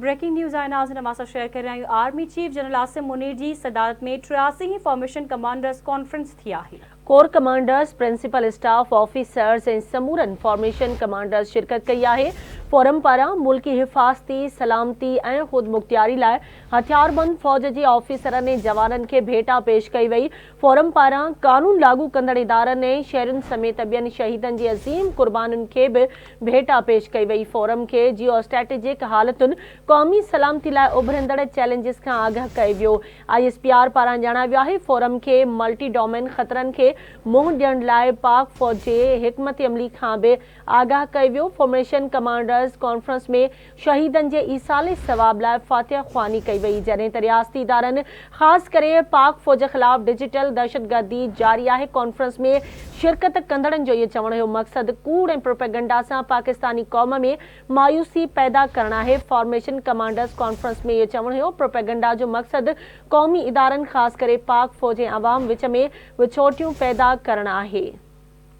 Breaking news आहे नाज़रीन असां शेयर करे रहिया आहियूं। Army chief general Asim Munir जी सदारत में 83 फॉर्मेशन कमांडर्स कॉन्फ्रेंस थी आहे। Corps commanders, principal staff officers ऐं समूरन फॉर्मेशन कमांडर्स शिरकत कई आहे। फोरम पारां मुल्की हिफ़ाज़ती, सलामती ऐं ख़ुद मुख्तियारी लाइ हथियारबंद फ़ौज जे ऑफिसरनि ऐं जवाननि खे भेटा पेश कई वई। फोरम पारां कानून लागू कंदड़ इदारनि ऐं शहरुनि समेत ॿियनि शहीदनि जी अज़ीम क़ुर्बानियुनि खे बि भेटा पेश कई वई। फोरम खे जियो स्ट्रेटेजिक हालतुनि, क़ौमी सलामती लाइ उभरंदड़ चैलेंजिस खां आगाह कयो वियो। ISPR पारां ॼाणायो वियो आहे फोरम खे मल्टी डोमेन ख़तरनि खे मुंहुं ॾियण लाइ पाक फ़ौज जे हिकमत अमली खां बि आगाह कयो वियो। फॉर्मेशन कमांडर्स कॉन्फ्रेंस में शहीदनि जे ईसाले सवाब लाइ फातिहा ख़्वानी कई वई, जॾहिं त रियासती इदारनि ख़ासि करे पाक फ़ौज ख़िलाफ़ डिजिटल दहशतगर्दी जारी आहे। कॉन्फ्रेंस में शिरकत कंदड़नि जो इहो चवण जो मक़सदु कूड़ ऐं प्रोपेगेंडा सां पाकिस्तानी क़ौम में मायूसी पैदा करणु आहे। फॉर्मेशन कमांडर्स कॉन्फ्रेंस में इहो चवण हो प्रोपेगेंडा जो मक़सदु क़ौमी इदारनि ख़ासि करे पाक फ़ौज ऐं अवाम विच में विछोटियूं पैदा करणु आहे।